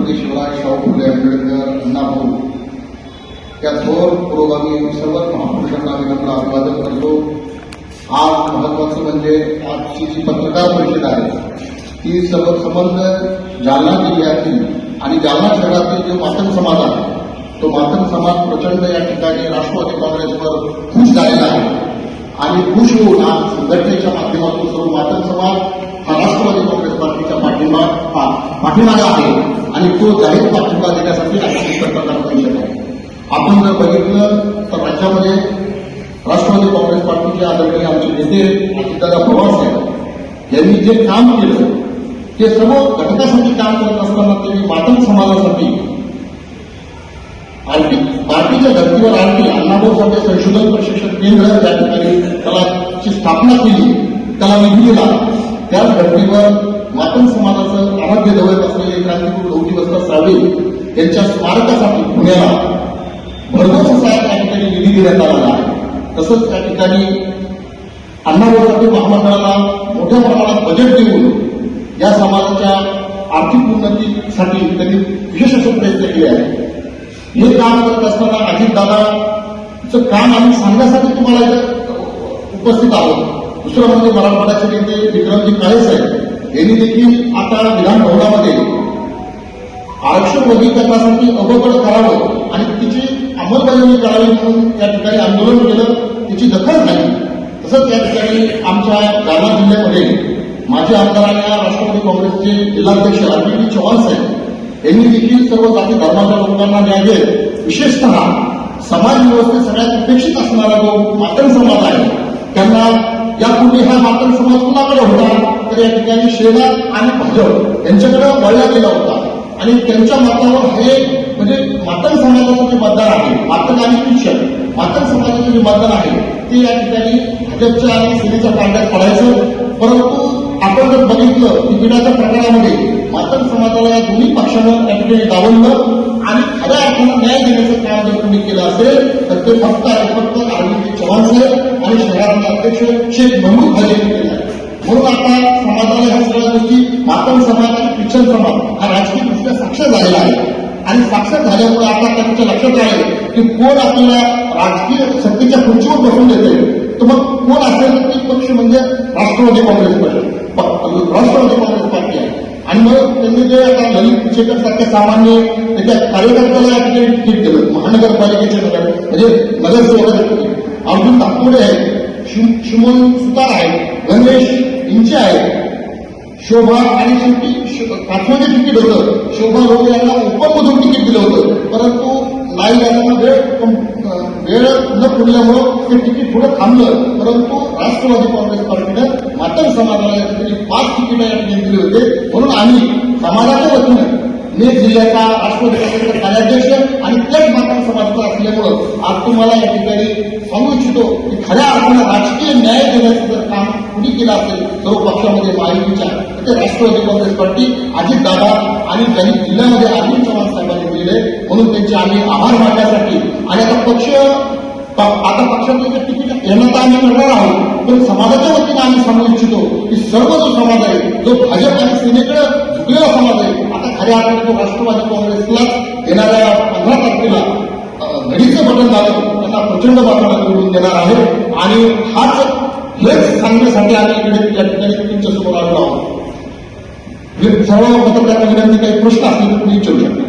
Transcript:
छत्रपती शिवराय शाहू फुले आंबेडकर अण्णाभाऊ या थोर पुरोगामी सर्व महापुरुषांना मी आपलं अभिवादन करतो. आज महत्वाचं म्हणजे आजची जी पत्रकार परिषद आहे ती संबंध जालना जिल्ह्यातील आणि जालना शहरातील जो मातंग समाज आहे तो मातंग समाज प्रचंड या ठिकाणी राष्ट्रवादी काँग्रेसवर खुश झालेला आहे आणि खुश होऊन आज संघटनेच्या माध्यमातून सर्व मातंग समाज हा राष्ट्रवादी काँग्रेस पार्टीच्या पाठीमागा आहे आणि तो जाहीर पाठिंबा देण्यासाठी आजची पत्रकार परिषद आहे. आपण जर बघितलं तर राज्यामध्ये राष्ट्रवादी काँग्रेस पार्टीचे आदरणीय आमचे नेते अजितदादा पवार साहेब यांनी जे काम केलं ते सर्व घटकासाठी काम करत असताना त्यांनी मातंग समाजासाठी पार्टीच्या धर्तीवर आणखी अण्णाभाऊ साठे संशोधन प्रशिक्षण केंद्र या ठिकाणी त्याची स्थापना केली, त्याला निधी दिला. त्याच धर्तीवर मातंग समाजाचं आराध्य दैवत असलेले क्रांतिगुरू लवजी साळवे यांच्या स्मारकासाठी पुण्याला भरघोस असा त्या ठिकाणी निधी देण्यात आलेला आहे. तसंच त्या ठिकाणी अण्णाभाऊ साठे महामंडळाला मोठ्या प्रमाणात बजेट देऊन या समाजाच्या आर्थिक उन्नतीसाठी त्यांनी विशेष असे प्रयत्न केले आहेत. हे काम करत असताना अजितदादाचं काम आम्ही सांगण्यासाठी तुम्हाला इथं उपस्थित आहोत. दुसरं म्हणजे मराठवाड्याचे नेते विक्रमजी काळे साहेब यांनी देखील आता विधानभवनामध्ये आरक्षण वर्गीकरणासाठी अबकड करावं आणि तिची अंमलबजावणी करावी म्हणून या ठिकाणी आंदोलन केलं, त्याची दखल झाली. तसंच या ठिकाणी आमच्या जालना जिल्ह्यामध्ये माजी आमदार आणि राष्ट्रवादी काँग्रेसचे जिल्हाध्यक्ष अरविंद चव्हाण साहेब यांनी देखील सर्व जाती धर्माच्या लोकांना न्याय देत विशेषतः समाज व्यवस्थेत सगळ्यात उपेक्षित असणारा जो मातंग समाज आहे त्यांना यापूर्वी हा मातंग समाज कुणाकडे होता तर या ठिकाणी शेना आणि भाजप यांच्याकडे वळला गेला होता आणि त्यांच्या मतावर हे म्हणजे मातंग समाजाचं जे मतदार आहे मातंग आणि शिक्षक मातंग समाजाचं जे मतदार आहे ते या ठिकाणी भाजपच्या आणि सेनेच्या पारड्यात पडायचं. परंतु आपण जर बघितलं की पिढ्याच्या प्रकारामध्ये मातंग समाजाला या दोन्ही पक्षानं या ठिकाणी डावललं आणि खऱ्या अर्थानं न्याय देण्याचं काम जर तुम्ही केलं असेल तर ते फक्त अरविंद चव्हाण साहेब आणि शहरातले अध्यक्ष शेख महमूद खाली यांनी केलं आहे. म्हणून आता समाजाला ह्या सगळ्या गोष्टी मातंग समाज आणि ख्रिश्चन समाज हा राजकीय दृष्ट्या साक्षर झालेला आहे आणि साक्षर झाल्यामुळे आता त्यांच्या लक्षात आलं की कोण आपल्याला राजकीय सत्तेच्या खुर्चीवर बसून देते तर मग कोण असेल तर ते पक्ष म्हणजे राष्ट्रवादी काँग्रेस राष्ट्रवादी काँग्रेस पार्टी आहे. आणि मग त्यांनी जे आता ललित शेखर सारख्या सामान्य त्याच्या कार्यकर्त्याला या ठिकाणी तिकीट दिलं महानगरपालिकेचे म्हणजे नगरसेवकासाठी अर्जुन ताकवडे आहेत, शिमोन सुतार आहेत, गणेश इंचे आहेत, शोभा आणि शेवटी पाचवं तिकीट होतं शोभा लोक यांना ओपनमधून तिकीट दिलं होतं. परंतु नाही यांना वेळ न पुरल्यामुळं ते तिकीट थोडं थांबलं. परंतु राष्ट्रवादी काँग्रेस पार्टीनं मातंग समाजाला या ठिकाणी 5 तिकीटं या ठिकाणी दिली होते. म्हणून आम्ही समाजाच्या वतीनं नेट जिल्ह्याचा राष्ट्रवादी काँग्रेसचा कार्याध्यक्ष आणि त्याच मातंग समाजाचा असल्यामुळं आज तुम्हाला या ठिकाणी सांगू इच्छितो की खऱ्या अर्थानं राजकीय न्याय देण्याचं जर काम कुणी केलं असेल सर्व पक्षामध्ये महायुतीच्या ते राष्ट्रवादी काँग्रेस पार्टी अजितदादा आणि ज्यांनी जिल्ह्यामध्ये अरविंद चव्हाण साहेबांनी दिले म्हणून त्यांचे आम्ही आभार मानण्यासाठी आणि आता पक्षाचं तिकीट येणं तर आम्ही करणार आहोत पण समाजाच्या वतीनं आम्ही सांगू इच्छितो की सर्व जो समाज आहे जो भाजप आणि सेनेकडे झुकलेला समाज आहे आता खऱ्या अर्थाने तो राष्ट्रवादी काँग्रेसलाच येणाऱ्या 15 तारखेला घडीचं बटन दाबून त्यांना प्रचंड मतानं निवडून देणार आहे आणि हेच सांगण्यासाठी आम्ही इकडे या ठिकाणी तुमच्यासमोर आलो आहोत. सर्व पत्रकारांना विनंती काही प्रश्न असतील तर तुम्ही विचारू शकता.